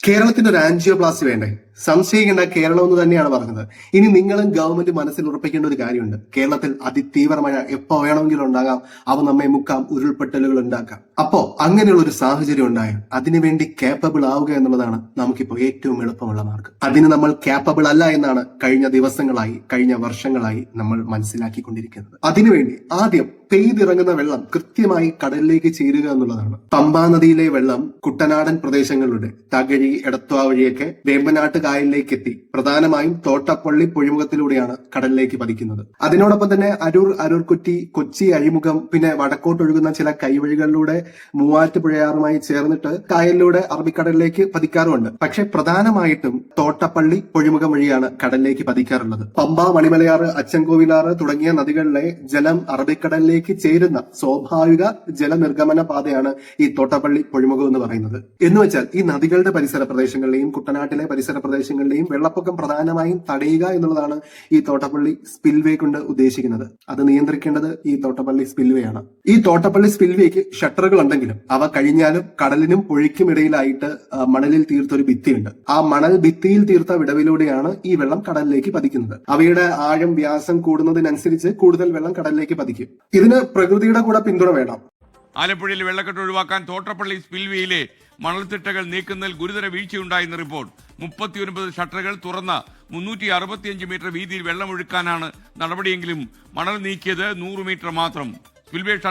കേരളത്തിന്റെ ഒരു ആൻജിയോപ്ലാസ്റ്റി വേണ്ടേ? സംശയിക്കേണ്ട, കേരളം എന്ന് തന്നെയാണ് പറഞ്ഞത്. ഇനി നിങ്ങളും ഗവൺമെന്റ് മനസ്സിൽ ഉറപ്പിക്കേണ്ട ഒരു കാര്യമുണ്ട്. കേരളത്തിൽ അതിതീവ്ര മഴ എപ്പോ വേണമെങ്കിലും ഉണ്ടാകാം. അവ നമ്മെ മുക്കാം, ഉരുൾപൊട്ടലുകൾ ഉണ്ടാക്കാം. അപ്പോ അങ്ങനെയുള്ള ഒരു സാഹചര്യം ഉണ്ടായാൽ അതിനുവേണ്ടി കേപ്പബിൾ ആവുക എന്നുള്ളതാണ് നമുക്കിപ്പോ ഏറ്റവും എളുപ്പമുള്ള മാർഗം. അതിന് നമ്മൾ കേപ്പബിൾ അല്ല എന്നാണ് കഴിഞ്ഞ ദിവസങ്ങളായി, കഴിഞ്ഞ വർഷങ്ങളായി നമ്മൾ മനസ്സിലാക്കിക്കൊണ്ടിരിക്കുന്നത്. അതിനുവേണ്ടി ആദ്യം പെയ്തിറങ്ങുന്ന വെള്ളം കൃത്യമായി കടലിലേക്ക് ചേരുക എന്നുള്ളതാണ്. പമ്പാ നദിയിലെ വെള്ളം കുട്ടനാടൻ പ്രദേശങ്ങളുടെ തകഴി, എടത്വ വഴിയൊക്കെ വേമ്പനാട്ട് കായലിലേക്ക് എത്തി പ്രധാനമായും തോട്ടപ്പള്ളി പൊഴിമുഖത്തിലൂടെയാണ് കടലിലേക്ക് പതിക്കുന്നത്. അതിനോടൊപ്പം തന്നെ അരൂർ, അരൂർക്കുറ്റി, കൊച്ചി അഴിമുഖം, പിന്നെ വടക്കോട്ടൊഴുകുന്ന ചില കൈവഴികളിലൂടെ മൂവാറ്റുപുഴയാറുമായി ചേർന്നിട്ട് കായലിലൂടെ അറബിക്കടലിലേക്ക് പതിക്കാറുമുണ്ട്. പക്ഷെ പ്രധാനമായിട്ടും തോട്ടപ്പള്ളി പൊഴിമുഖം വഴിയാണ് കടലിലേക്ക് പതിക്കാറുള്ളത്. പമ്പ, മണിമലയാറ്, അച്ചൻകോവിലാറ് തുടങ്ങിയ നദികളിലെ ജലം അറബിക്കടലിലേക്ക് ചേരുന്ന സ്വാഭാവിക ജലനിർഗമന പാതയാണ് ഈ തോട്ടപ്പള്ളി പൊഴിമുഖം എന്ന് പറയുന്നത്. എന്നുവെച്ചാൽ ഈ നദികളുടെ പരിസര പ്രദേശങ്ങളിലെയും കുട്ടനാട്ടിലെ പരിസര പ്രദേശങ്ങളിലെയും വെള്ളപ്പൊക്കം പ്രധാനമായും തടയുക എന്നുള്ളതാണ് ഈ തോട്ടപ്പള്ളി സ്പിൽവേ കൊണ്ട് ഉദ്ദേശിക്കുന്നത്. അത് നിയന്ത്രിക്കേണ്ടത് ഈ തോട്ടപ്പള്ളി സ്പിൽവേ ആണ്. ഈ തോട്ടപ്പള്ളി സ്പിൽവേക്ക് ഷട്ടറുകൾ ഉണ്ടെങ്കിലും അവ കഴിഞ്ഞാലും കടലിനും പുഴയ്ക്കും ഇടയിലായിട്ട് മണലിൽ തീർത്തൊരു ഭിത്തിയുണ്ട്. ആ മണൽ ഭിത്തിയിൽ തീർത്ത വിടവിലൂടെയാണ് ഈ വെള്ളം കടലിലേക്ക് പതിക്കുന്നത്. അവയുടെ ആഴം, വ്യാസം കൂടുന്നതിനനുസരിച്ച് കൂടുതൽ വെള്ളം കടലിലേക്ക് പതിക്കും. ഇതിന് പ്രകൃതിയുടെ കൂടെ പിന്തുണ വേണം. ആലപ്പുഴയിൽ വെള്ളക്കെട്ട് ഒഴിവാക്കാൻ തോട്ടപ്പള്ളി സ്പിൽവേയിലെ മണൽത്തിട്ടകൾ നീക്കുന്നതിൽ ഗുരുതര വീഴ്ചയുണ്ടായെന്ന് റിപ്പോർട്ട്. 39 ഷട്ടറുകൾ തുറന്ന 365 മീറ്റർ വീതിയിൽ വെള്ളമൊഴുക്കാനാണ് നടപടിയെങ്കിലും മണൽ നീക്കിയത് 100 മീറ്റർ മാത്രം.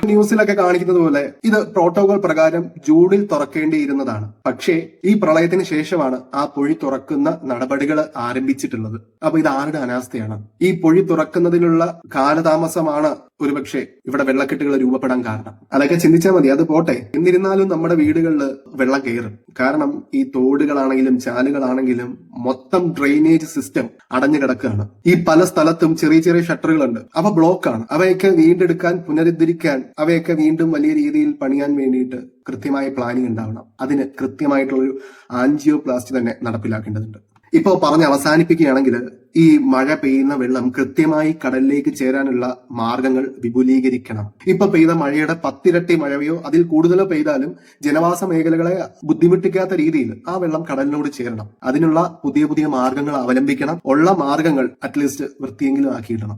ന്യൂസിലൊക്കെ കാണിക്കുന്നത് പോലെ ഇത് പ്രോട്ടോകോൾ പ്രകാരം ജൂണിൽ തുറക്കേണ്ടിയിരുന്നതാണ്. പക്ഷേ ഈ പ്രളയത്തിന് ശേഷമാണ് ആ പൊഴി തുറക്കുന്ന നടപടികൾ ആരംഭിച്ചിട്ടുള്ളത്. അപ്പൊ ഇത് ആരുടെ അനാസ്ഥയാണ്? ഈ പൊഴി തുറക്കുന്നതിനുള്ള കാലതാമസമാണ് ഒരുപക്ഷെ ഇവിടെ വെള്ളക്കെട്ടുകൾ രൂപപ്പെടാൻ കാരണം. അതൊക്കെ ചിന്തിച്ചാൽ മതി. അത് പോട്ടെ. എന്നിരുന്നാലും നമ്മുടെ വീടുകളിൽ വെള്ളം കയറും. കാരണം ഈ തോടുകളാണെങ്കിലും ചാലുകളാണെങ്കിലും മൊത്തം ഡ്രെയിനേജ് സിസ്റ്റം അടഞ്ഞു കിടക്കുകയാണ്. ഈ പല സ്ഥലത്തും ചെറിയ ചെറിയ ഷട്ടറുകളുണ്ട്. അവ ബ്ലോക്കാണ്. അവയൊക്കെ വീണ്ടെടുക്കാൻ, പുനരുദ്ധരിക്കാൻ, അവയൊക്കെ വീണ്ടും വലിയ രീതിയിൽ പണിയാൻ വേണ്ടിയിട്ട് കൃത്യമായ പ്ലാനിങ് ഉണ്ടാവണം. അതിന് കൃത്യമായിട്ടുള്ളൊരു ആൻജിയോപ്ലാസ്റ്റി തന്നെ നടപ്പിലാക്കേണ്ടതുണ്ട്. ഇപ്പോ പറഞ്ഞ് അവസാനിപ്പിക്കുകയാണെങ്കിൽ ഈ മഴ പെയ്യുന്ന വെള്ളം കൃത്യമായി കടലിലേക്ക് ചേരാനുള്ള മാർഗങ്ങൾ വിപുലീകരിക്കണം. ഇപ്പൊ പെയ്ത മഴയുടെ 10 ഇരട്ടി മഴയോ അതിൽ കൂടുതലോ പെയ്താലും ജനവാസ മേഖലകളെ ബുദ്ധിമുട്ടിക്കാത്ത രീതിയിൽ ആ വെള്ളം കടലിനോട് ചേരണം. അതിനുള്ള പുതിയ പുതിയ മാർഗങ്ങൾ അവലംബിക്കണം. ഉള്ള മാർഗങ്ങൾ അറ്റ്ലീസ്റ്റ് വൃത്തിയെങ്കിലും ആക്കിയിടണം.